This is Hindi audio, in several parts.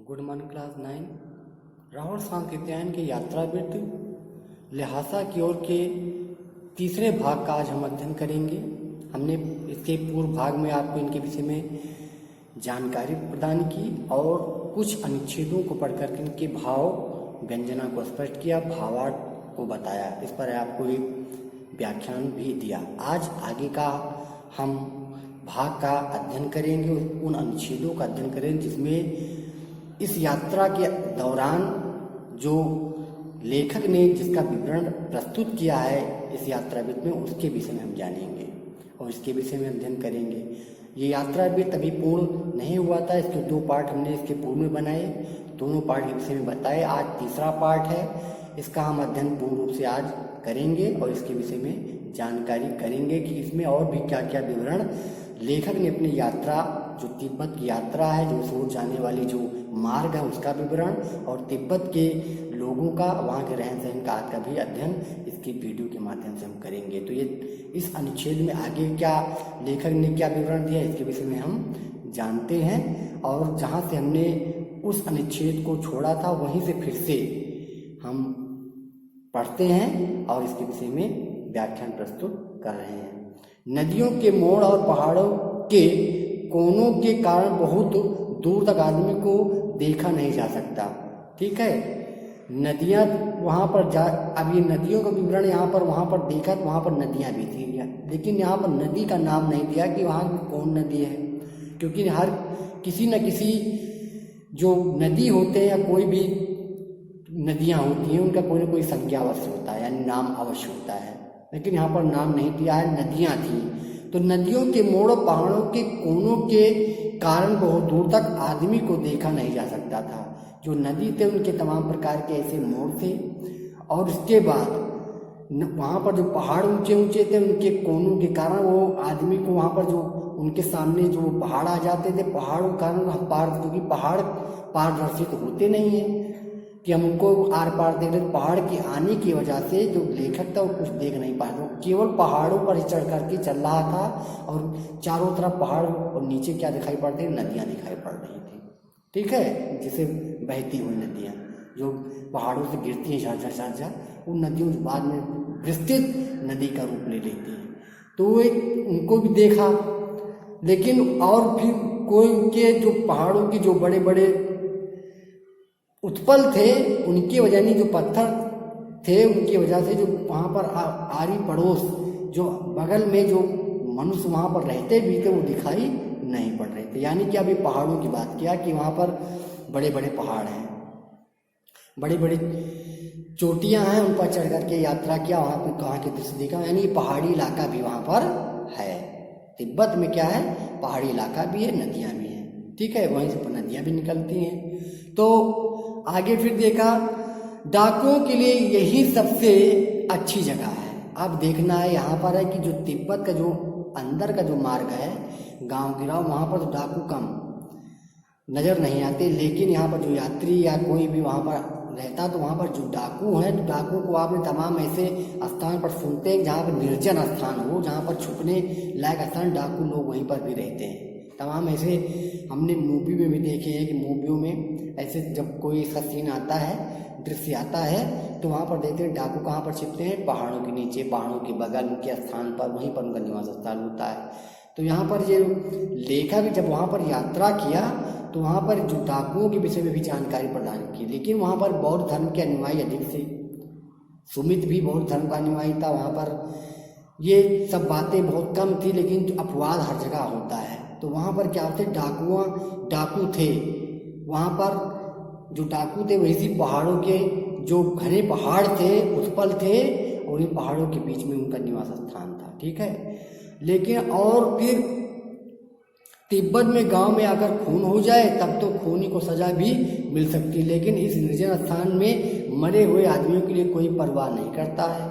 Good morning class 9। राहुल सांकेत्यायन के यात्रावृत्त लहासा की ओर के तीसरे भाग का आज हम अध्ययन करेंगे। हमने इसके पूर्व भाग में आपको इनके विषय में जानकारी प्रदान की और कुछ अनुच्छेदों को पढ़कर के इनके भाव व्यंजना को स्पष्ट किया, भावार्थ को बताया। इस पर आपको एक व्याख्यान भी दिया। आज आगे का हम भाग का अध्ययन करेंगे, उन अनुच्छेदों का अध्ययन करेंगे जिसमें इस यात्रा के दौरान जो लेखक ने जिसका विवरण प्रस्तुत किया है इस यात्रावृत्त में, उसके विषय में हम जानेंगे और इसके विषय में अध्ययन करेंगे। ये यात्रावृत्त अभी पूर्ण नहीं हुआ था, इसके दो पार्ट हमने इसके पूर्व में बनाए, दोनों पार्ट के विषय में बताए। आज तीसरा पार्ट है, इसका हम अध्ययन पूर्ण रूप से आज करेंगे और इसके विषय में जानकारी करेंगे कि इसमें और भी क्या क्या विवरण लेखक ने अपनी यात्रा, जो तिब्बत की यात्रा है, जो सोच जाने वाली जो मार्ग है उसका विवरण और तिब्बत के लोगों का, वहाँ के रहन सहन का भी अध्ययन इसकी वीडियो के माध्यम से हम करेंगे। तो ये इस अनुच्छेद में आगे क्या लेखक ने क्या विवरण दिया इसके विषय में हम जानते हैं और जहाँ से हमने उस अनुच्छेद को छोड़ा था वहीं से फिर से हम पढ़ते हैं और इसके विषय में व्याख्यान प्रस्तुत कर रहे हैं। नदियों के मोड़ और पहाड़ों के कोनों के कारण बहुत दूर तक आदमी को देखा नहीं जा सकता। ठीक है, नदियाँ वहाँ पर अब ये नदियों का विवरण यहाँ पर वहाँ पर देखा तो वहाँ पर नदियाँ भी थी, लेकिन यहाँ पर नदी का नाम नहीं दिया कि वहाँ की कौन नदी है, क्योंकि हर किसी न किसी जो नदी होते हैं या कोई भी नदियाँ होती हैं उनका कोई ना कोई संज्ञा अवश्य होता है, यानी नाम अवश्य होता है, लेकिन यहाँ पर नाम नहीं दिया है, नदियाँ थी। तो नदियों के मोड़ और पहाड़ों के कोनों के कारण बहुत दूर तक आदमी को देखा नहीं जा सकता था। जो नदी थे उनके तमाम प्रकार के ऐसे मोड़ थे और उसके बाद वहाँ पर जो पहाड़ ऊंचे ऊंचे थे उनके कोनों के कारण वो आदमी को वहाँ पर जो उनके सामने जो पहाड़ आ जाते थे, पहाड़ों के कारण हम क्योंकि पहाड़ पारदर्शित होते नहीं हैं कि हम उनको आर पार देख रहे, पहाड़ के आने की वजह से जो लेखक था वो कुछ देख नहीं पाया, वो केवल पहाड़ों पर ही चढ़ करके चल रहा था और चारों तरफ पहाड़ और नीचे क्या दिखाई पड़ती है, नदियाँ दिखाई पड़ रही थी। ठीक है, जिसे बहती हुई नदियाँ जो पहाड़ों से गिरती हैं झरझर झरझर, उन नदियों के बाद में विस्तृत नदी का रूप ले लेती हैं। तो उनको भी देखा, लेकिन और फिर कोई उनके जो पहाड़ों के जो बड़े बड़े उत्पल थे उनकी वजह नहीं, जो पत्थर थे उनकी वजह से जो वहाँ पर आरी पड़ोस जो बगल में जो मनुष्य वहाँ पर रहते भी थे वो दिखाई नहीं पड़ रहे थे। यानी कि अभी पहाड़ों की बात किया कि वहाँ पर बड़े बड़े पहाड़ हैं, बड़ी बड़ी चोटियाँ हैं, उन पर चढ़ करके यात्रा किया, वहाँ पर कहाँ के दृश्य देखा, यानी पहाड़ी इलाका भी वहाँ पर है। तिब्बत में क्या है, पहाड़ी इलाका भी है, नदियाँ भी हैं। ठीक है, वहीं से नदियाँ भी निकलती हैं। तो आगे फिर देखा डाकुओं के लिए यही सबसे अच्छी जगह है। अब देखना है यहाँ पर है कि जो तिब्बत का जो अंदर का जो मार्ग है, गांव गिराव, वहाँ पर तो डाकू कम नज़र नहीं आते, लेकिन यहाँ पर जो यात्री या कोई भी वहाँ पर रहता तो वहाँ पर जो डाकू हैं, तो डाकू को आपने तमाम ऐसे स्थान पर सुनते हैं जहाँ पर निर्जन स्थान हो, जहाँ पर छुपने लायक स्थान, डाकू लोग वहीं पर भी रहते हैं। तमाम ऐसे हमने मूवी में भी देखे हैं कि मूवियों में ऐसे जब कोई ऐसा सीन आता है, दृश्य आता है, तो वहाँ पर देखते हैं डाकू कहाँ पर छिपते हैं, पहाड़ों के नीचे, पहाड़ों के बगल के स्थान पर, वहीं पर उनका निवास स्थान होता है। तो यहाँ पर ये लेखक जब वहाँ पर यात्रा किया तो वहाँ पर जो डाकुओं के विषय में भी जानकारी प्रदान की, लेकिन वहाँ पर बौद्ध धर्म के अनुयायी अधिक से, सुमित भी बौद्ध धर्म का अनुयायी था, वहाँ पर ये सब बातें बहुत कम थी, लेकिन अपवाद हर जगह होता है। तो वहाँ पर क्या होते, डाकू थे, वहाँ पर जो डाकू थे वैसी पहाड़ों के जो घने पहाड़ थे, उत्पल थे, और इन पहाड़ों के बीच में उनका निवास स्थान था। ठीक है, लेकिन और फिर तिब्बत में गांव में अगर खून हो जाए तब तो खूनी को सजा भी मिल सकती है, लेकिन इस निर्जन स्थान में मरे हुए आदमियों के लिए कोई परवाह नहीं करता है।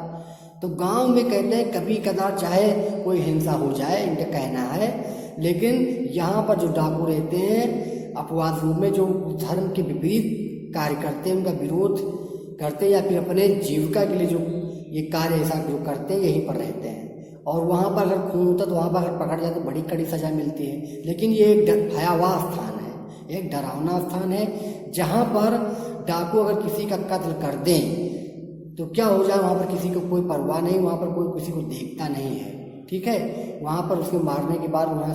तो गांव में कहते हैं कभी कदार चाहे कोई हिंसा हो जाए, इनका कहना है, लेकिन यहाँ पर जो डाकू रहते हैं अपवाद रूप में जो धर्म के विपरीत कार्य करते हैं, उनका विरोध करते हैं या फिर अपने जीविका के लिए जो ये कार्य ऐसा जो करते हैं यहीं पर रहते हैं। और वहाँ पर अगर खून होता तो वहाँ पर अगर पकड़ जाए तो बड़ी कड़ी सजा मिलती है, लेकिन ये एक भयावह स्थान है, एक डरावना स्थान है जहाँ पर डाकू अगर किसी का कत्ल कर दें तो क्या हो जाए, वहाँ पर किसी को कोई परवाह नहीं, वहाँ पर कोई किसी को देखता नहीं है। ठीक है, वहाँ पर उसको मारने के बाद वहाँ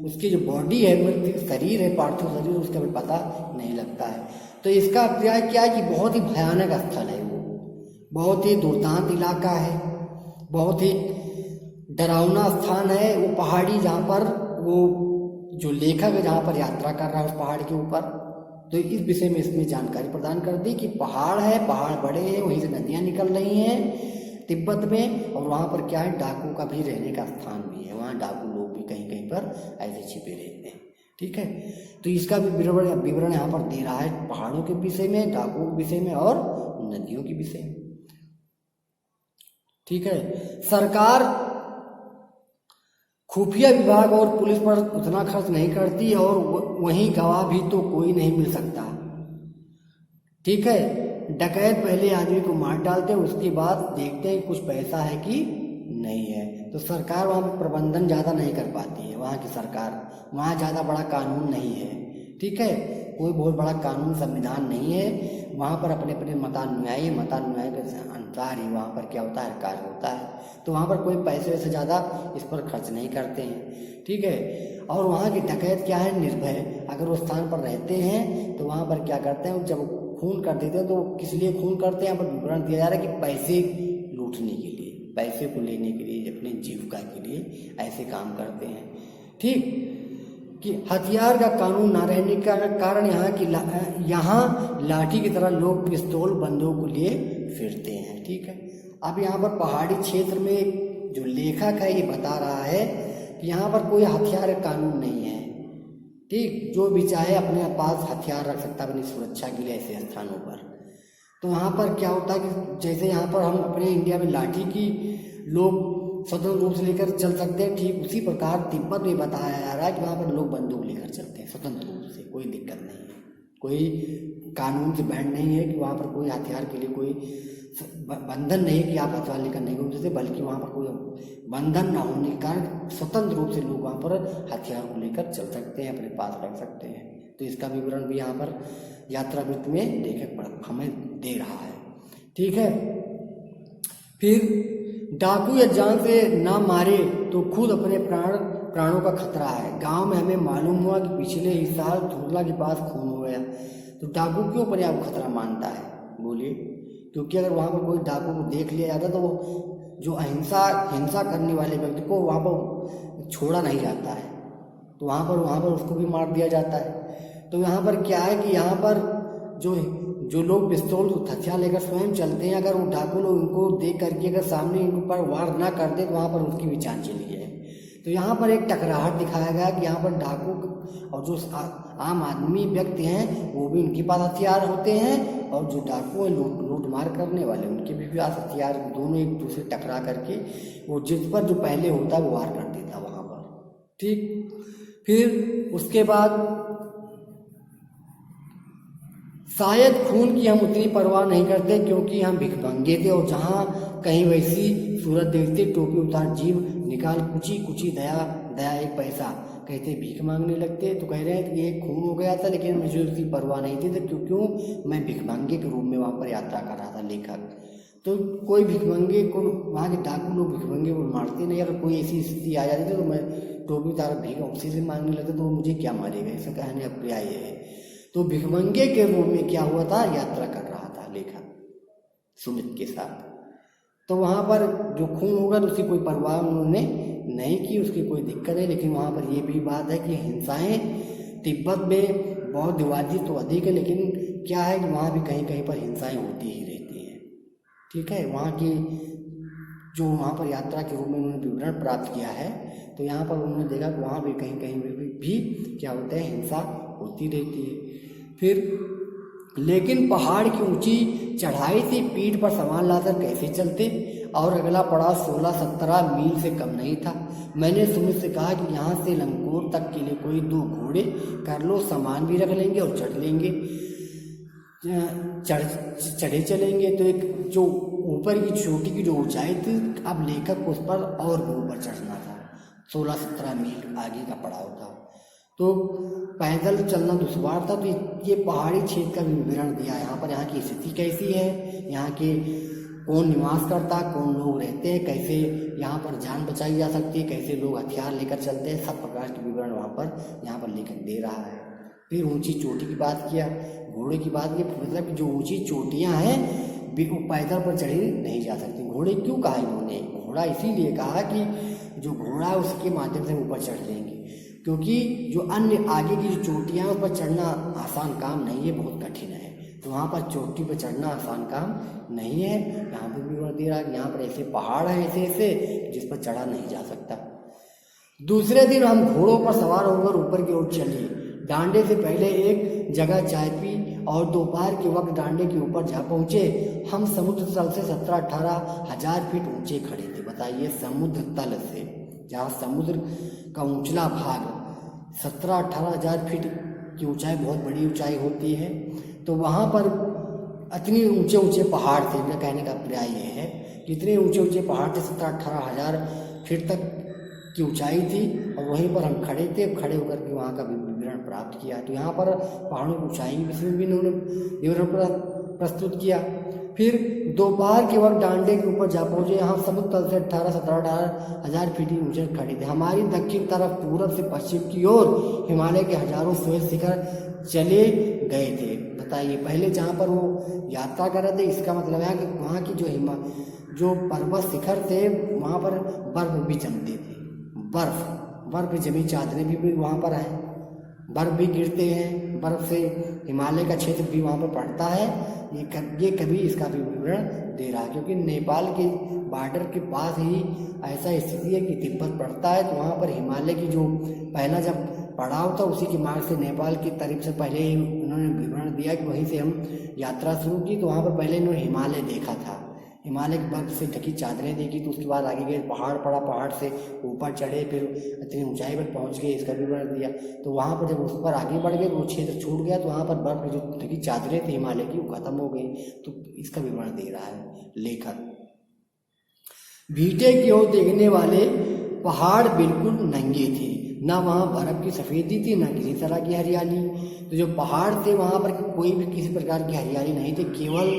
उसकी जो बॉडी है, वो शरीर है, पार्थिव शरीर, उसका भी पता नहीं लगता है। तो इसका अभिप्राय क्या है कि बहुत ही भयानक स्थल है, वो बहुत ही दुर्दांत इलाका है, बहुत ही डरावना स्थान है। वो पहाड़ी जहाँ पर वो जो लेखक है जहाँ पर यात्रा कर रहा है उस पहाड़ के ऊपर, तो इस विषय में इसमें जानकारी प्रदान कर दी कि पहाड़ है, पहाड़ बड़े हैं, वहीं से नदियाँ निकल रही हैं तिब्बत में, और वहाँ पर क्या है, डाकू का भी रहने का स्थान भी है, वहाँ डाकू लोग भी कहीं कहीं पर ऐसे छिपे रहते हैं। ठीक है, तो इसका भी विवरण यहाँ पर दे रहा है पहाड़ों के विषय में, डाकुओं के विषय में और नदियों के विषय में। ठीक है, सरकार खुफिया विभाग और पुलिस पर उतना खर्च नहीं करती और वहीं गवाह भी तो कोई नहीं मिल सकता। ठीक है, डकैत पहले आदमी को मार डालते हैं, उसके बाद देखते हैं कुछ पैसा है कि नहीं है। तो सरकार वहाँ पर प्रबंधन ज़्यादा नहीं कर पाती है, वहाँ की सरकार, वहाँ ज़्यादा बड़ा कानून नहीं है। ठीक है, कोई बहुत बड़ा कानून संविधान नहीं है, वहाँ पर अपने अपने मतानुयायी के अनुसार ही वहाँ पर क्या होता है, कार्य होता है। तो वहाँ पर कोई पैसे वैसे ज़्यादा इस पर खर्च नहीं करते हैं। ठीक है, और वहाँ की डकैत क्या है, निर्भय, अगर वो स्थान पर रहते हैं तो वहाँ पर क्या करते हैं, जब खून कर देते हैं तो किस लिए खून करते हैं, यहाँ पर विवरण दिया जा रहा है कि पैसे लूटने के लिए, पैसे को लेने के लिए, अपने जीविका के लिए ऐसे काम करते हैं। ठीक, कि हथियार का कानून ना रहने का कारण यहाँ लाठी की तरह लोग पिस्तौल बंदूक लिए फिरते हैं। ठीक है, अब यहाँ पर पहाड़ी क्षेत्र में जो लेखक है ये बता रहा है कि यहाँ पर कोई हथियार का कानून नहीं है। ठीक, जो भी चाहे अपने पास हथियार रख सकता है अपनी सुरक्षा के लिए ऐसे स्थानों पर। तो वहाँ पर क्या होता है कि जैसे यहाँ पर हम अपने इंडिया में लाठी की लोग स्वतंत्र रूप से लेकर चल सकते हैं, ठीक उसी प्रकार तिब्बत में बताया जा रहा है कि वहाँ पर लोग बंदूक लेकर चलते हैं स्वतंत्र रूप से, कोई दिक्कत नहीं है, कोई कानून से बैंड नहीं है कि वहाँ पर कोई हथियार के लिए कोई बंधन नहीं है कि आप हथियार लेकर नहीं घूम सकते, बल्कि वहाँ पर कोई बंधन ना होने के कारण स्वतंत्र रूप से लोग वहाँ पर हथियार को लेकर चल सकते हैं, अपने पास रख सकते हैं। तो इसका विवरण भी यहाँ पर यात्रा वृत्त में लेखक हमें दे रहा है। ठीक है, फिर डाकू या जान से ना मारे तो खुद अपने प्राणों का खतरा है। गांव में हमें मालूम हुआ कि पिछले ही साल धुंधला के पास खून हो गया। तो डाकू क्यों अपने आप खतरा मानता है, बोलिए? क्योंकि अगर वहाँ पर कोई डाकू को देख लिया जाता तो वो जो हिंसा करने वाले व्यक्ति को वहाँ पर छोड़ा नहीं जाता है, तो वहाँ पर उसको भी मार दिया जाता है। तो यहाँ पर क्या है कि यहाँ पर जो लोग पिस्तौल हथियार लेकर स्वयं चलते हैं, अगर वो डाकू लोग उनको देख करके अगर सामने इनको पर वार ना कर दे तो वहाँ पर उनकी भी जान चली जाए। तो यहाँ पर एक टकराहट दिखाया गया कि यहाँ पर डाकू और जो आम आदमी व्यक्ति हैं वो भी उनके पास हथियार होते हैं, और जो डाकू हैं लूट मार करने वाले उनके भी पास हथियार, दोनों एक दूसरे टकरा करके वो जिस पर जो पहले होता है वो वार कर देता वहाँ पर। ठीक, फिर उसके बाद शायद खून की हम उतनी परवाह नहीं करते क्योंकि हम भिखमंगे थे, और जहाँ कहीं वैसी सूरत देखते टोपी उतार जीभ निकाल कुची दया एक पैसा कहते भीख मांगने लगते। तो कह रहे हैं कि ये खून हो गया था लेकिन मुझे उसकी परवाह नहीं थी, तो क्यों मैं भिखमंगे के रूप में वहाँ पर यात्रा कर रहा था लेखक। तो कोई भिखमंगे को, वहाँ के डाकू लोग भिखमंगे को मारते नहीं। अगर कोई ऐसी स्थिति आ जाती तो मैं टोपी उतार भीख उसी से मांगने लगता, तो वो मुझे क्या मारेगा, ऐसा कहने अभिप्राय है। तो भिखमंगे के रूप में क्या हुआ था, यात्रा कर रहा था लेखक सुमित के साथ। तो वहाँ पर जो खून होगा तो उसकी कोई परवाह उन्होंने नहीं की, उसकी कोई दिक्कत है। लेकिन वहाँ पर ये भी बात है कि हिंसाएं तिब्बत में बहुत दिवाली तो अधिक है, लेकिन क्या है कि वहाँ भी कहीं कहीं पर हिंसाएं होती ही रहती हैं। ठीक है, वहाँ की जो वहाँ पर यात्रा के रूप में उन्होंने विवरण प्राप्त किया है, तो यहाँ पर उन्होंने देखा कि वहाँ भी कहीं कहीं भी क्या होता है, हिंसा होती रहती है। फिर लेकिन पहाड़ की ऊंची चढ़ाई से पीठ पर सामान लाकर कैसे चलते, और अगला पड़ाव 16-17 मील से कम नहीं था। मैंने सुमित से कहा कि यहाँ से लंगोर तक के लिए कोई 2 घोड़े कर लो, सामान भी रख लेंगे और चढ़ लेंगे, चढ़े चलेंगे। तो एक जो ऊपर की चोटी की जो ऊंचाई थी, अब लेखक को उस पर और भी ऊपर चढ़ना था, 16-17 मील आगे का पड़ाव था। तो पैदल चलना दुश्वार था। तो ये पहाड़ी क्षेत्र का भी विवरण दिया है। यहाँ पर यहाँ की स्थिति कैसी है, यहाँ के कौन निवास करता, कौन लोग रहते हैं, कैसे यहाँ पर जान बचाई जा सकती है, कैसे लोग हथियार लेकर चलते हैं, सब प्रकार के विवरण यहाँ पर लेखक दे रहा है। फिर ऊंची चोटी की बात किया, घोड़े की बात की, मतलब कि जो ऊंची चोटियाँ हैं वो पैदल पर चढ़ी नहीं जा सकती। घोड़े क्यों कहा इन्होंने? घोड़ा इसीलिए कहा कि जो घोड़ा है उसके माध्यम से ऊपर चढ़ जाएंगे, क्योंकि जो अन्य आगे की जो चोटियाँ हैं उस पर चढ़ना आसान काम नहीं है, बहुत कठिन है। तो वहाँ पर चोटी पर चढ़ना आसान काम नहीं है। यहाँ पर भी विवरण दे रहा है कि यहाँ पर ऐसे पहाड़ हैं ऐसे ऐसे जिस पर चढ़ा नहीं जा सकता। दूसरे दिन हम घोड़ों पर सवार होकर ऊपर की ओर चले। डांडे से पहले एक जगह चाय पी और दोपहर के वक्त डांडे के ऊपर जा पहुँचे। हम समुद्र तल से 17-18 हजार फीट ऊंचे खड़े थे। बताइए, समुद्र तल से, जहाँ समुद्र का ऊंचला भाग 17-18 हजार फीट की ऊंचाई बहुत बड़ी ऊंचाई होती है। तो वहाँ पर इतनी ऊंचे ऊंचे पहाड़ थे। मेरा कहने का पर्याय ये है, जितने ऊंचे ऊंचे पहाड़ थे 17-18 हजार फीट तक की ऊंचाई थी, और वहीं पर हम खड़े थे। खड़े होकर के वहाँ का विवरण प्राप्त किया। तो यहाँ पर पहाड़ों की ऊंचाई के विषय में भी इन्होंने विवरण प्रस्तुत किया। फिर दोपहर के वक्त डांडे के ऊपर जा पहुँचे। हम समुद्र तल से 17-18 हजार फीट ऊंचे खड़े थे। हमारी दक्षिण तरफ पूरब से पश्चिम की ओर हिमालय के हजारों श्वेत शिखर चले गए थे। बताइए, पहले जहाँ पर वो यात्रा कर रहे थे, इसका मतलब है कि वहाँ की जो पर्वत शिखर थे वहाँ पर बर्फ भी जमते थे। बर्फ जमी चादरें भी वहाँ पर हैं, बर्फ भी गिरते हैं, बर्फ से हिमालय का क्षेत्र भी वहाँ पर पड़ता है। ये कभी इसका भी विवरण दे रहा है, क्योंकि नेपाल के बॉर्डर के पास ही ऐसा स्थिति है कि तिब्बत पड़ता है। तो वहाँ पर हिमालय की जो पहला जब पड़ाव था उसी के मार्ग से नेपाल की तरफ से पहले ही उन्होंने विवरण दिया कि वहीं से हम यात्रा शुरू की। तो वहाँ पर पहले इन्होंने हिमालय देखा था, हिमालय की बर्फ से ढकी चादरें देखी। तो उसके बाद आगे गए, पहाड़ पड़ा, पहाड़ से ऊपर चढ़े, फिर इतनी ऊंचाई पर पहुंच गए, इसका विवरण दिया। तो वहाँ पर जब उस पर आगे बढ़ गए, वो क्षेत्र छूट गया, तो वहाँ पर बर्फ की जो ढकी चादरें थी हिमालय की वो खत्म हो गई। तो इसका विवरण दे रहा है लेखक। भीटे की ओर देखने वाले पहाड़ बिल्कुल नंगे थे, ना वहाँ बर्फ की सफ़ेदी थी, ना किसी तरह की हरियाली। तो जो पहाड़ थे वहाँ पर कोई भी किसी प्रकार की हरियाली नहीं थी, केवल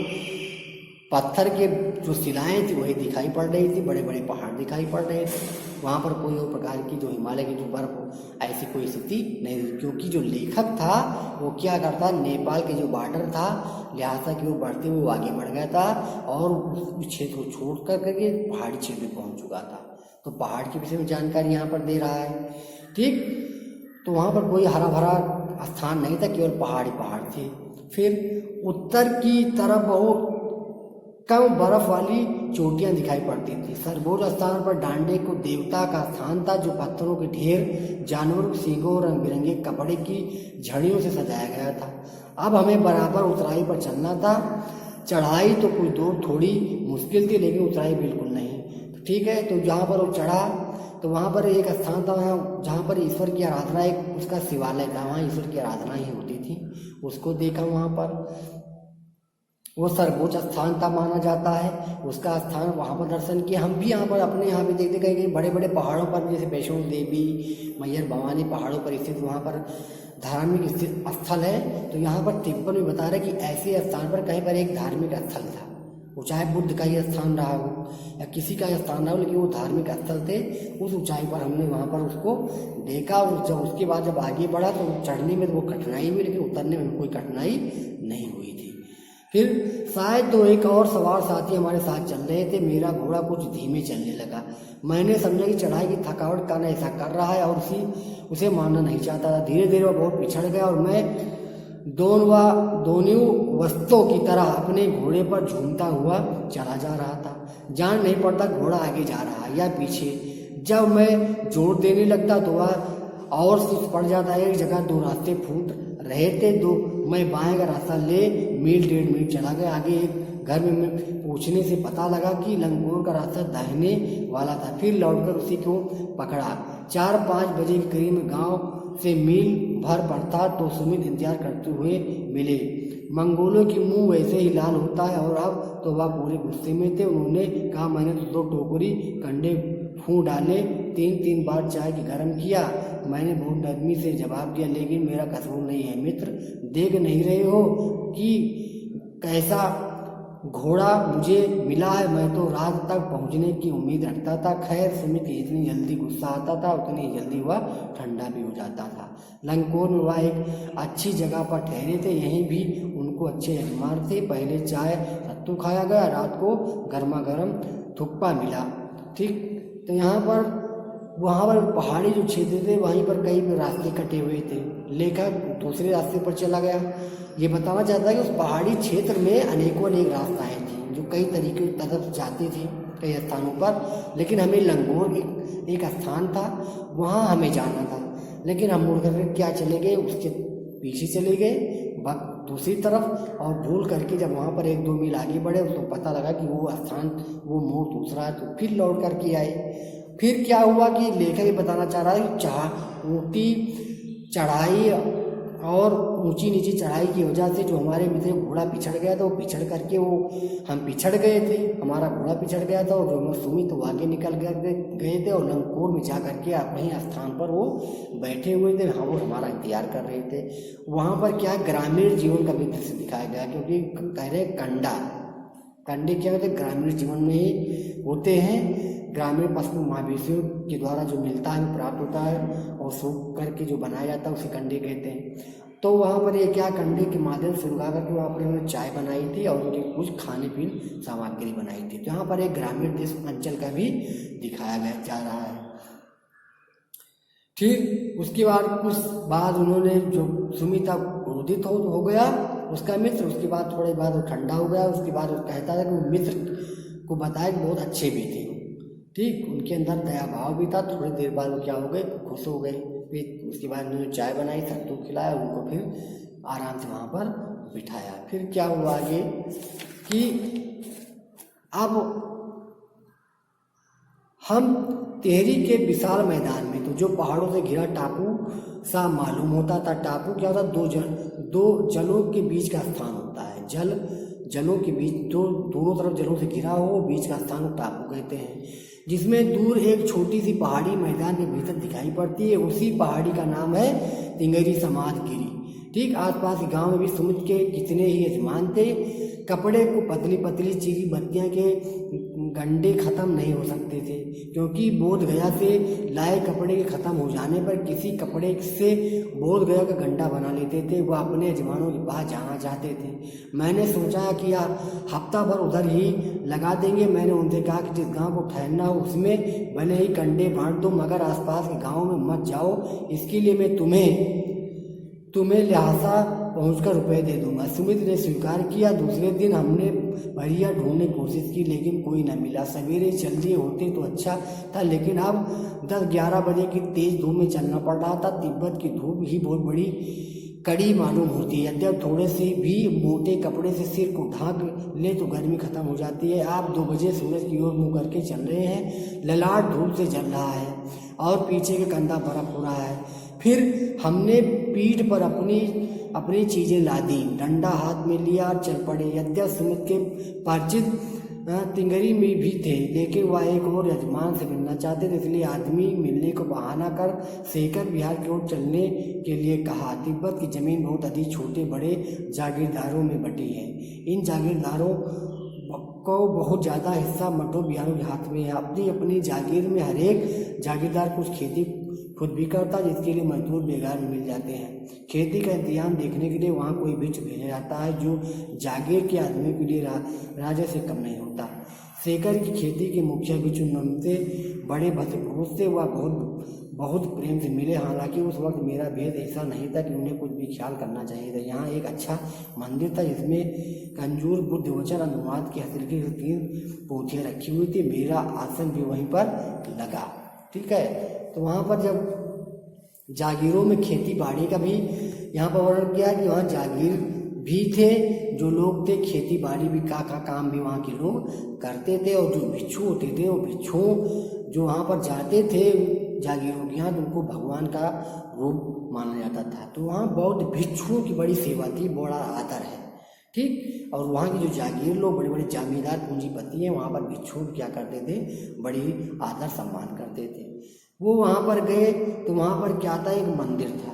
पत्थर के जो शिलाएँ थी वही दिखाई पड़ रही थी, बड़े बड़े पहाड़ दिखाई पड़ रहे थे। वहाँ पर कोई और प्रकार की जो हिमालय की जो बर्फ हो ऐसी कोई स्थिति नहीं थी, क्योंकि जो लेखक था वो क्या करता, नेपाल के जो बॉर्डर था लिहाजा की वो बढ़ते हुए आगे बढ़ गया था और उस क्षेत्र को छोड़ करके पहाड़ी क्षेत्र में पहुँच चुका था। तो पहाड़ के विषय में जानकारी यहाँ पर दे रहा है। ठीक, तो वहाँ पर कोई हरा भरा स्थान नहीं था, केवल पहाड़ी पहाड़ थे। फिर उत्तर की तरफ बहुत कम बर्फ वाली चोटियां दिखाई पड़ती थी। सर्वोच्च स्थान पर डांडे को देवता का स्थान था, जो पत्थरों के ढेर, जानवरों के सींगों और रंग बिरंगे कपड़े की झड़ियों से सजाया गया था। अब हमें बराबर ऊंचाई पर चलना था। चढ़ाई तो कुछ दूर थोड़ी मुश्किल थी, लेकिन ऊंचाई बिल्कुल नहीं। तो ठीक है, तो जहाँ पर वो चढ़ा तो वहाँ पर एक स्थान था वहाँ जहाँ पर ईश्वर की आराधना, एक उसका शिवालय था, वहाँ ईश्वर की आराधना ही होती थी। उसको देखा, वहाँ पर वो सर्वोच्च स्थान था माना जाता है, उसका स्थान, वहाँ पर दर्शन किए। हम भी यहाँ पर अपने यहाँ भी देखते कहीं कहीं बड़े बड़े पहाड़ों पर, जैसे वैष्णो देवी, मैयर भवानी पहाड़ों पर स्थित वहाँ पर धार्मिक स्थित स्थल है। तो यहाँ पर तिब्बत में बता रहे कि ऐसे स्थान पर कहीं पर एक धार्मिक स्थल था, वो चाहे बुद्ध का ही स्थान रहा हो या किसी का स्थान रहा हो, लेकिन वो धार्मिक स्थल थे। उस ऊंचाई पर हमने वहाँ पर उसको देखा, और जब उसके बाद जब आगे बढ़ा तो चढ़ने में तो वो कठिनाई हुई, लेकिन उतरने में कोई कठिनाई नहीं हुई थी। फिर शायद तो एक और सवार साथी हमारे साथ चल रहे थे। मेरा घोड़ा कुछ धीमे चलने लगा। मैंने समझा कि चढ़ाई की थकावट कारण ऐसा कर रहा है और उसे मानना नहीं चाहता था। धीरे धीरे वह बहुत पिछड़ गया और मैं दोनों वस्तुओं की तरह अपने घोड़े पर झूमता हुआ चला जा रहा था। जान नहीं पड़ता घोड़ा आगे जा रहा है या पीछे। जब मैं जोर देने लगता तो वह और सुस्त पड़ जाता। एक जगह दो रास्ते फूट रहे थे, मैं बाएं का रास्ता ले मील 1.5 मील चला गया। आगे एक घर में पूछने से पता लगा कि लंगोर का रास्ता दाहिने वाला था। फिर लौटकर उसी को पकड़ा। 4-5 बजे के करीब गांव से मील भर पड़ता तो सुमित इंतजार करते हुए मिले। मंगोलों की मुंह वैसे ही लाल होता है और अब तो वह पूरे गुस्से में थे। उन्होंने कहा, मैंने तो 2 टोकरी कंडे फूंक डाले। 3 बार चाय की गर्म किया। मैंने बहुत नरमी से जवाब दिया, लेकिन मेरा कसूर नहीं है मित्र, देख नहीं रहे हो कि कैसा घोड़ा मुझे मिला है। मैं तो रात तक पहुंचने की उम्मीद रखता था। खैर सुमित जितनी जल्दी गुस्सा आता था उतनी जल्दी वह ठंडा भी हो जाता था। लंगकोर में वह एक अच्छी जगह पर ठहरे थे। यहीं भी उनको अच्छे यजमान थे। पहले चाय सत्तू खाया गया, रात को गर्मा गर्म थुक्पा मिला। ठीक, तो यहाँ पर वहाँ पर पहाड़ी जो क्षेत्र थे वहीं पर कई रास्ते कटे हुए थे। लेखक दूसरे रास्ते पर चला गया। ये बताना चाहता है कि उस पहाड़ी क्षेत्र में अनेकों रास्ताएं थी जो कई तरीके की तरफ जाती थी कई स्थानों पर, लेकिन हमें लंगोर एक स्थान था, वहाँ हमें जाना था। लेकिन हम मुड़ कर क्या चले गए, उसके पीछे चले गए दूसरी तरफ, और भूल करके जब वहाँ पर 1-2 मील आगे बढ़े तो पता लगा कि वो स्थान, वो मोड़ दूसरा है। तो फिर लौट करके आए। फिर क्या हुआ कि लेखक ये बताना चाह रहा है कि ऊंची चढ़ाई और ऊंची नीची चढ़ाई की वजह से जो हमारे मित्र घोड़ा पिछड़ गया था, वो पिछड़ करके हम पिछड़ गए थे, हमारा घोड़ा पिछड़ गया था, और जो सुमित तो आगे निकल गए थे और लंगकोर में जा करके अपने स्थान पर वो बैठे हुए थे। हाँ, वो हमारा इंतजार कर रहे थे। वहाँ पर क्या ग्रामीण जीवन का भी दृश्य दिखाया गया, क्योंकि कह रहे कंडे क्या होते, ग्रामीण जीवन में ही होते हैं। ग्रामीण पशु मवेशियों के द्वारा जो मिलता है प्राप्त होता है, और सूख करके जो बनाया जाता है उसे कंडे कहते हैं। तो वहाँ पर ये क्या कंडे के माध्यम से उगा करके वहाँ पर उन्होंने चाय बनाई थी और उनकी कुछ खाने पीने सामग्री बनाई थी। तो यहाँ पर एक ग्रामीण देश अंचल का भी दिखाया गया जा रहा है। ठीक, उसके बाद उन्होंने जो सुमिता क्रोधित हो गया उसका मित्र, उसके बाद थोड़े बाद वो ठंडा हो गया। उसके बाद वो कहता था कि वो मित्र को बताया कि बहुत अच्छे भी थे। ठीक, उनके अंदर दया भाव भी था। थोड़ी देर बाद वो क्या हो गए, खुश हो गए। फिर उसके बाद उन्होंने चाय बनाई, सत्तू खिलाया, उनको फिर आराम से वहाँ पर बिठाया। फिर क्या हुआ आगे कि अब हम टिहरी के विशाल मैदान में, तो जो पहाड़ों से घिरा टापू सा मालूम होता था। टापू क्या होता, दो जलों के बीच का स्थान होता है। जलों के बीच, दोनों तरफ जलों से घिरा हो, बीच का स्थान को टापू कहते हैं। जिसमें दूर एक छोटी सी पहाड़ी मैदान के भीतर दिखाई पड़ती है। उसी पहाड़ी का नाम है तिंगरी समाधगिरी। ठीक, आसपास के गांव में भी सुमित के कितने ही यजमान थे। कपड़े को पतली पतली चीरी बत्तियां के गंडे खत्म नहीं हो सकते थे, क्योंकि बोध गया से लाए कपड़े के खत्म हो जाने पर किसी कपड़े से बोध गया का गंडा बना लेते थे। वह अपने यजमानों के पास जाना चाहते थे। मैंने सोचा कि हफ्ता भर उधर ही लगा देंगे। मैंने उनसे कहा कि जिस गांव को ठहरना हो उसमें भले ही कंडे बांट दो, मगर आसपास के गाँव में मत जाओ। इसके लिए मैं तुम्हें लिहाजा पहुंचकर रुपए दे दूंगा। सुमित ने स्वीकार किया। दूसरे दिन हमने बढ़िया ढूंढने की कोशिश की, लेकिन कोई न मिला। सवेरे जल्दी होते तो अच्छा था, लेकिन अब 10-11 बजे की तेज धूप में चलना पड़ रहा था। तिब्बत की धूप ही बहुत बड़ी कड़ी मालूम होती है। यद्यप थोड़े से भी मोटे कपड़े से सिर को ढांक ले तो गर्मी खत्म हो जाती है। आप 2 बजे सूरज की ओर मुँह करके चल रहे हैं। ललाट धूप से जल रहा है और पीछे के कंधा बर्फ हो रहा है। फिर हमने पीठ पर अपनी चीजें लादी, डंडा हाथ में लिया और चल पड़े। यद्यप सुमित के परिचित तिंगरी में भी थे, लेकिन वह एक और यजमान से मिलना चाहते थे, इसलिए आदमी मिलने को बहाना कर सेकर बिहार की ओर चलने के लिए कहा। तिब्बत की जमीन बहुत अधिक छोटे बड़े जागीरदारों में बटी है। इन जागीरदारों को बहुत ज़्यादा हिस्सा मठों बिहारों के हाथ में है। अपनी जागीर में हर एक जागीरदार कुछ खेती खुद भी करता, जिसके लिए मजदूर बेगार मिल जाते हैं। खेती का इंतजाम देखने के लिए वहाँ कोई भिक्ष भेजा जाता है, जो जागीर के आदमी के लिए राजा से कम नहीं होता। सेकर की खेती के मुखिया बिचू नमते बड़े भद्रपुरुष से वह बहुत प्रेम से मिले। हालांकि उस वक्त मेरा भेद ऐसा नहीं था कि उन्हें कुछ भी ख्याल करना चाहिए था। यहाँ एक अच्छा मंदिर था जिसमें कंजूर बुद्ध वचन अनुवाद की हल्की 3 पोथियाँ रखी हुई थी। मेरा आसन भी वहीं पर लगा। ठीक है, तो वहाँ पर जब जागीरों में खेती बाड़ी का भी यहाँ पर वर्णन किया कि वहाँ जागीर भी थे, जो लोग थे खेती बाड़ी भी का काम भी वहाँ के लोग करते थे। और जो भिक्षु होते थे, वो भिक्षु जो वहाँ पर जाते थे जागीरों के यहाँ, तो उनको भगवान का रूप माना जाता था। तो वहाँ बौद्ध भिक्षुओं की बड़ी सेवा थी, बड़ा आदर है। ठीक। और वहाँ के जो जागीर लोग, बड़े बड़े जमींदार पूंजीपति हैं, वहाँ पर भिक्षु क्या करते थे, बड़ी आदर सम्मान करते थे। वो वहाँ पर गए तो वहाँ पर क्या था, एक मंदिर था।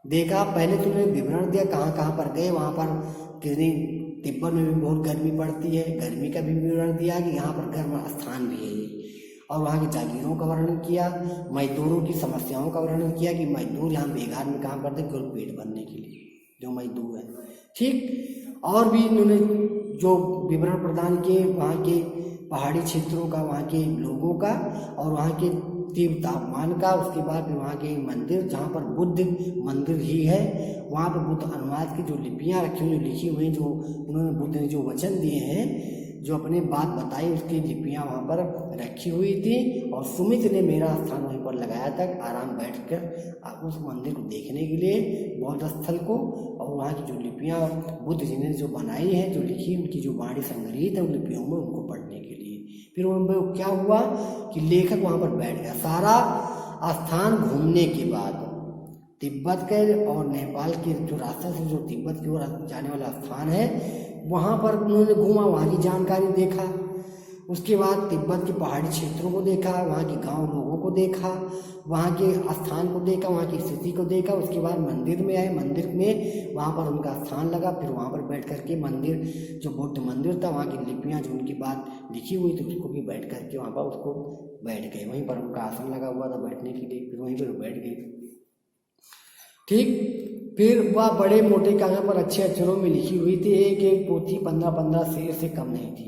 देखा, पहले तो उन्होंने विवरण दिया कहाँ कहाँ पर गए। वहाँ पर कितनी, तिब्बत में भी बहुत गर्मी पड़ती है, गर्मी का भी विवरण दिया कि यहाँ पर गर्म स्थान भी है। और वहाँ के जागीरों का वर्णन किया, मजदूरों की समस्याओं का वर्णन किया कि मजदूर यहाँ बेघर में काम करते केवल पेट भरने के लिए, जो मजदूर है, ठीक। और भी इन्होंने जो विवरण प्रदान किए वहाँ के पहाड़ी क्षेत्रों का, वहाँ के लोगों का, और वहाँ के तीव्र तापमान का। उसके बाद फिर वहाँ के मंदिर, जहाँ पर बुद्ध मंदिर ही है, वहाँ पर बुद्ध अनुवाद की जो लिपियाँ रखी हुई, लिखी हुई, जो उन्होंने बुद्ध ने जो वचन दिए हैं, जो अपने बात बताई, उसकी लिपियाँ वहाँ पर रखी हुई थी। और सुमित ने मेरा स्थान वहीं पर लगाया था, आराम बैठकर आप उस मंदिर को देखने के लिए, बौद्ध स्थल को। और वहाँ की जो लिपियाँ बुद्ध जी ने जो बनाई हैं, जो लिखी, उनकी जो वाणी संग्रहित है उन लिपियों में, उनको पढ़ने के लिए फिर उनमें क्या हुआ कि लेखक वहाँ पर बैठ गया। सारा स्थान घूमने के बाद तिब्बत के और नेपाल के जो रास्ते से जो तिब्बत की ओर जाने वाला स्थान है, वहाँ पर उन्होंने घूमा, वहाँ की जानकारी देखा। उसके बाद तिब्बत के पहाड़ी क्षेत्रों को देखा, वहाँ के गांव लोगों को देखा, वहाँ के स्थान को देखा, वहाँ की स्थिति को देखा। उसके बाद मंदिर में आए, मंदिर में वहाँ पर उनका स्थान लगा। फिर वहाँ पर बैठ कर के मंदिर, जो बौद्ध मंदिर था, वहाँ की लिपियाँ जो उनकी बात लिखी हुई थी, उसको भी बैठ कर के वहाँ पर उसको बैठ गए। वहीं पर उनका आसन लगा हुआ था बैठने के लिए, फिर वहीं पर बैठ गए, ठीक। फिर वह बड़े मोटे कागज पर अच्छे अक्षरों में लिखी हुई थी, एक एक पोथी 15-15 शेर से कम नहीं थी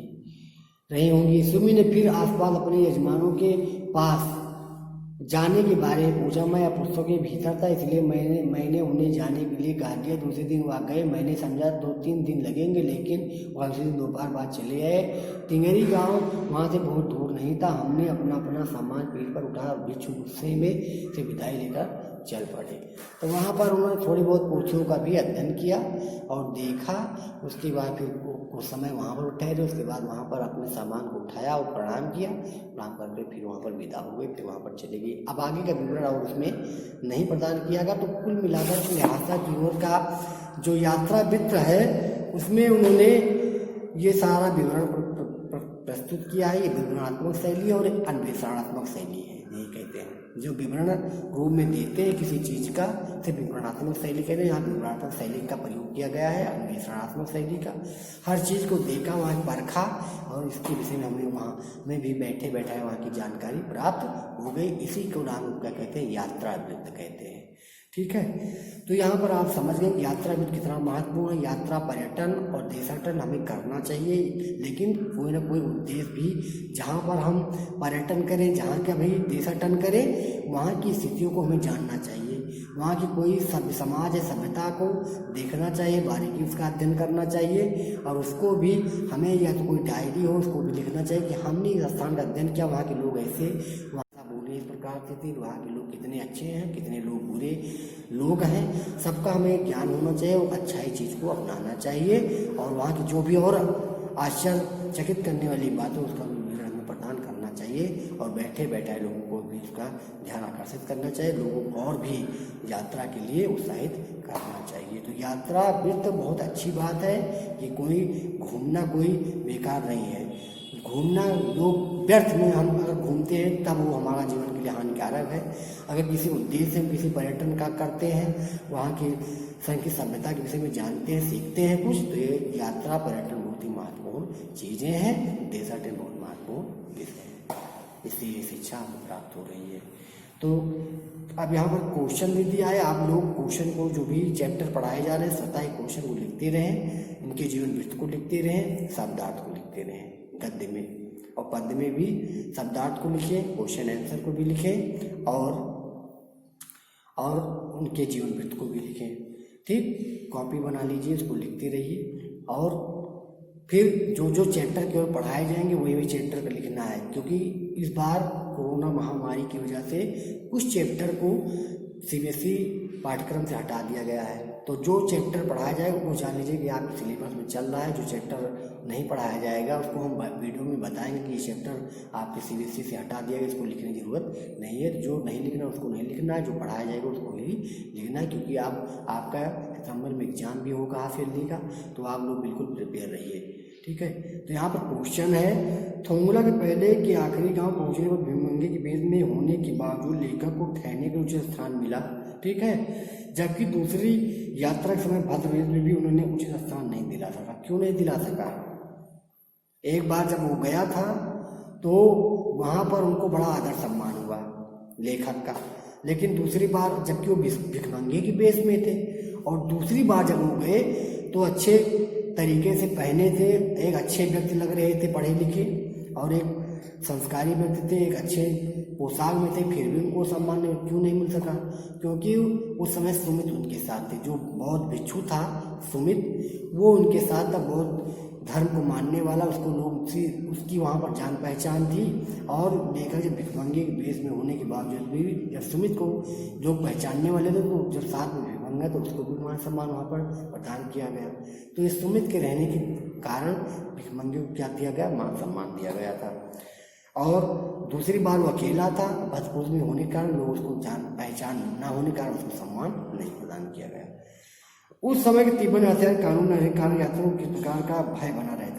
रही होंगी। सुमी ने फिर आसपास अपने यजमानों के पास जाने के बारे में पूछा। मैं पुस्तकों के भीतर था, इसलिए मैंने उन्हें जाने के लिए कहा दिया। दूसरे दिन वह गए। मैंने समझा 2-3 दिन लगेंगे, लेकिन वह उसी दिन दोपहर बाद चले आए। तिंगरी गांव वहाँ से बहुत दूर नहीं था। हमने अपना सामान पीठ पर उठाया और भिक्षु गुस्से में से विदाई लेकर चल पड़े। तो वहाँ पर उन्होंने थोड़ी बहुत पोथियों का भी अध्ययन किया और देखा। उसके बाद फिर कुछ समय वहाँ पर ठहरे। उसके बाद वहाँ पर अपने सामान को उठाया और प्रणाम किया। प्रणाम करके फिर वहाँ पर विदा हुए, फिर वहाँ पर चले गए। अब आगे का विवरण और उसमें नहीं प्रदान किया गया। तो कुल मिलाकर ल्हासा की ओर का जो यात्रा वृत्त है, उसमें उन्होंने ये सारा विवरण प्रस्तुत किया है। ये विवरणात्मक शैली और अन्वेषणात्मक शैली है, यही कहते हैं। जो विवरण रूप में देते हैं किसी चीज़ का, से विवरणात्मक शैली कहते हैं। यहाँ विवरणात्मक शैली का प्रयोग किया गया है, अन्वेषणात्मक शैली का। हर चीज़ को देखा, वहाँ परखा, और इसके विषय में हमें वहाँ में भी बैठे बैठाए वहाँ की जानकारी प्राप्त हो गई। इसी को नाम क्या कहते हैं, यात्रा वृत्त कहते हैं, ठीक है। तो यहाँ पर आप समझ गए यात्रा वृत्त कितना महत्वपूर्ण है। यात्रा, पर्यटन और देशाटन हमें करना चाहिए, लेकिन कोई ना कोई उद्देश्य भी, जहाँ पर हम पर्यटन करें, जहाँ का भी देशाटन करें, वहाँ की स्थितियों को हमें जानना चाहिए। वहाँ की कोई समाज है, सभ्यता को देखना चाहिए, बारीकी उसका अध्ययन करना चाहिए। और उसको भी हमें, या तो कोई डायरी हो, उसको भी लिखना चाहिए कि हमने इस स्थान का अध्ययन किया, वहाँ के लोग ऐसे, बोले इस प्रकार से थे, वहाँ के लोग कितने अच्छे हैं, कितने लोग बुरे लोग हैं, सबका हमें ज्ञान होना चाहिए और अच्छाई चीज़ को अपनाना चाहिए। और वहाँ की जो भी और आश्चर्यचकित करने वाली बात है, उसका विवरण हमें प्रदान करना चाहिए। और बैठे बैठाए लोगों को भी उसका ध्यान आकर्षित करना चाहिए, लोगों को और भी यात्रा के लिए उत्साहित करना चाहिए। तो यात्रा वृत्त बहुत अच्छी बात है कि कोई घूमना कोई बेकार नहीं है। घूमना लोग व्यर्थ में, हम अगर घूमते हैं तब वो हमारा जीवन के लिए हानिकारक है। अगर किसी उद्देश्य से किसी पर्यटन का करते हैं, वहाँ की संस्कृति सभ्यता के विषय में जानते हैं, सीखते हैं कुछ, तो ये यात्रा पर्यटन बहुत ही महत्वपूर्ण चीज़ें हैं। देशाटन बहुत महत्वपूर्ण विषय है, इसलिए शिक्षा हमें प्राप्त हो रही है। तो अब यहाँ पर क्वेश्चन भी दिया है। आप लोग क्वेश्चन को, जो भी चैप्टर पढ़ाए जा रहे हैं, स्वतः क्वेश्चन को लिखते रहें, इनके जीवन वृत्त को लिखते रहें, शब्दार्थ को लिखते रहें गद्य में, और पद्य में भी शब्दार्थ को लिखें, क्वेश्चन आंसर को भी लिखें, और उनके जीवन वृत्त को भी लिखें, ठीक। कॉपी बना लीजिए, उसको लिखते रहिए। और फिर जो जो चैप्टर की ओर पढ़ाए जाएंगे वही वही चैप्टर का लिखना है, क्योंकि इस बार कोरोना महामारी की वजह से कुछ चैप्टर को CBSE पाठ्यक्रम से हटा दिया गया है। तो जो चैप्टर पढ़ाया जाएगा वो जान लीजिए कि आपके सिलेबस में चल रहा है। जो चैप्टर नहीं पढ़ाया जाएगा उसको हम वीडियो में बताएंगे कि ये चैप्टर आपके सीबीएसई से हटा दिया गया, इसको लिखने की जरूरत नहीं है। जो नहीं लिखना उसको नहीं लिखना है, जो पढ़ाया जाएगा उसको ही लिखना है, क्योंकि आपका सितंबर में एग्जाम भी होगा हाफ ईयरली का, तो आप लोग बिल्कुल प्रिपेयर रहिए। ठीक है, तो यहाँ पर क्वेश्चन है, थोंगला के पहले के आखिरी गांव पहुंचने पर भीमगंगे के बेस में होने के बावजूद लेखक को ठहरने का उचित स्थान मिला। ठीक है, जबकि दूसरी यात्रा के समय भद्रवेश में भी उन्होंने उचित स्थान नहीं दिला सका। क्यों नहीं दिला सका? एक बार जब वो गया था तो वहां पर उनको बड़ा आदर सम्मान हुआ लेखक का, लेकिन दूसरी बार जबकि वो भिखमंगे की बेस में थे, और दूसरी बार जब वो गए तो अच्छे तरीके से पहने थे, एक अच्छे व्यक्ति लग रहे थे, पढ़े लिखे, और एक संस्कारी व्यक्ति थे, एक अच्छे पोशाक में थे, फिर भी उनको सम्मान क्यों नहीं मिल सका? क्योंकि उस समय सुमित उनके साथ थे, जो बौद्ध भिक्षु था सुमित, वो उनके साथ था, बौद्ध धर्म को मानने वाला, उसको लोग उसकी वहाँ पर जान पहचान थी। और देखा जब भिखमंगे के बेस में होने के बावजूद भी जब सुमित को लोग पहचानने वाले थे, तो जब साथ में भिखमंगा तो उसको भी मान सम्मान वहाँ पर प्रदान किया गया। तो ये सुमित के रहने के कारण भिखमंगे को क्या दिया गया? मान सम्मान दिया गया था। और दूसरी बार वो अकेला था, भजपुर में होने के कारण लोग उसको जान पहचान न होने के कारण उसको सम्मान नहीं प्रदान किया गया। उस समय के तीव्र हथियार कानून न रहने के कारण यात्रियों को किस प्रकार का भय बना रहता?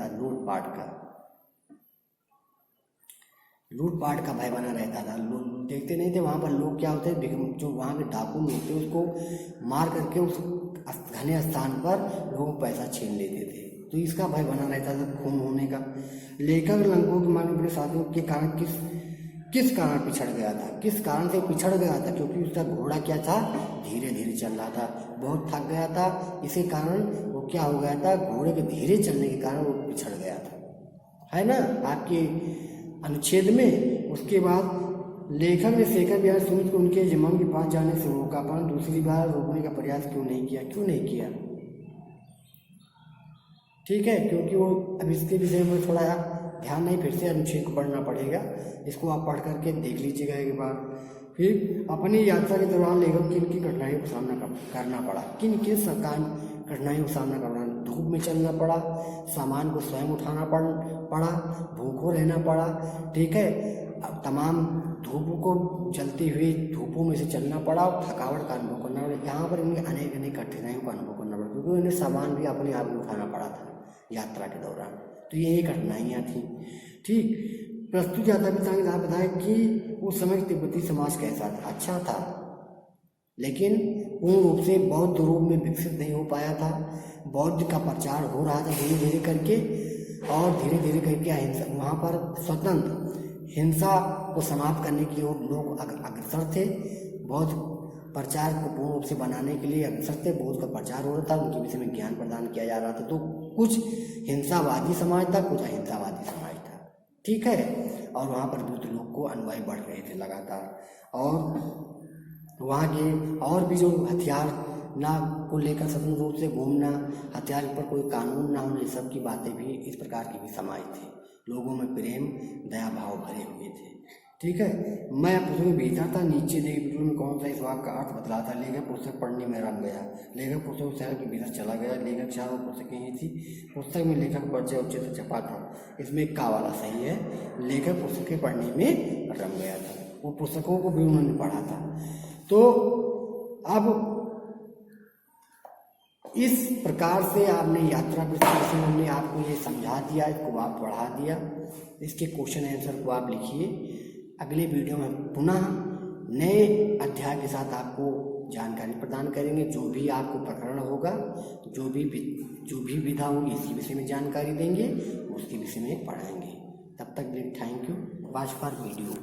लूटपाट का भय बना रहता था। लोग देखते नहीं थे वहाँ पर लोग क्या होते, जो वहाँ के डाकू लोग थे उसको मार करके उस घने स्थान पर लोगों को पैसा छीन लेते थे, तो इसका भय बना रहता था खून होने का। लेखक लंको के मानव अपने साथियों के कारण किस कारण पिछड़ गया था? किस कारण से पिछड़ गया था? क्योंकि उसका घोड़ा क्या था? धीरे धीरे चल रहा था, बहुत थक गया था, इसी कारण वो क्या हो गया था? घोड़े के धीरे चलने के कारण वो पिछड़ गया था, है ना, आपके अनुच्छेद में। उसके बाद लेखक ने शेखर बिहार सुमित को उनके जमाम के पास जाने से रोका, परंतु दूसरी बार रोकने का प्रयास क्यों नहीं किया? ठीक है, क्योंकि वो अब इसके विषय में थोड़ा ध्यान नहीं, फिर से अनुच्छेद को पढ़ना पड़ेगा, इसको आप पढ़ करके देख लीजिएगा एक बार। फिर अपनी यात्रा के दौरान लेखक किन की कठिनाइयों का सामना करना पड़ा? किन कठिनाइयों का सामना करना? धूप में चलना पड़ा, सामान को स्वयं उठाना पड़ा, भूखों रहना पड़ा। ठीक है, अब तमाम धूपों को चलते हुए धूपों में से चलना पड़ा, थकावट का अनुभव करना पड़ा। यहाँ पर इन्हें अनेक कठिनाइयों का अनुभव करना पड़ा, क्योंकि उन्हें सामान भी अपने आप में उठाना पड़ा था यात्रा के दौरान। तो यही कठिनाइयाँ थी। ठीक, प्रस्तुत यात्रा पितामह ने बताया कि उस समय तिब्बती समाज कैसा था? अच्छा था, लेकिन पूर्ण रूप से बौद्ध रूप में विकसित नहीं हो पाया था। बौद्ध का प्रचार हो रहा था धीरे धीरे करके, और धीरे धीरे करके अहिंसा, वहाँ पर स्वतंत्र हिंसा को समाप्त करने की ओर लोग अग्रसर थे। बौद्ध प्रचार को पूर्ण रूप से बनाने के लिए अग्रसर थे, बौद्ध का प्रचार हो रहा था, उनके विषय में ज्ञान प्रदान किया जा रहा था। तो कुछ हिंसावादी समाज था, कुछ अहिंसावादी समाज था। ठीक है, और वहाँ पर बुद्ध लोग को अनुयायी बढ़ रहे थे लगातार, और वहाँ के और भी जो हथियार ना को लेकर स्वतंत्र रूप से घूमना, हथियार पर कोई कानून ना होने, सब की बातें भी इस प्रकार की भी समाज थी। लोगों में प्रेम दया भाव भरे हुए थे। ठीक है, मैं पुस्तक में भेजा था, नीचे देखे वीडियो में कौन सा इस वाक्य का अर्थ बतला था। लेखक पुस्तक पढ़ने में रंग गया, लेखक पुस्तक शहर के भीतर चला गया, लेखक चारों पुस्तकें ही थी, पुस्तक में लेखक परिचय उचित छपा था। इसमें का वाला सही है, लेखक पुस्तकें पढ़ने में रंग गया था, वो पुस्तकों को भी उन्होंने पढ़ा था। तो अब इस प्रकार से आपने यात्रा विषय से हमने आपको ये समझा दिया, इसको आप बढ़ा दिया, इसके क्वेश्चन आंसर को आप लिखिए। अगले वीडियो में पुनः नए अध्याय के साथ आपको जानकारी प्रदान करेंगे। जो भी आपको प्रकरण होगा, जो भी विधा होगी, इसी विषय में जानकारी देंगे, उसके विषय में पढ़ाएंगे। तब तक thank you, watch for video.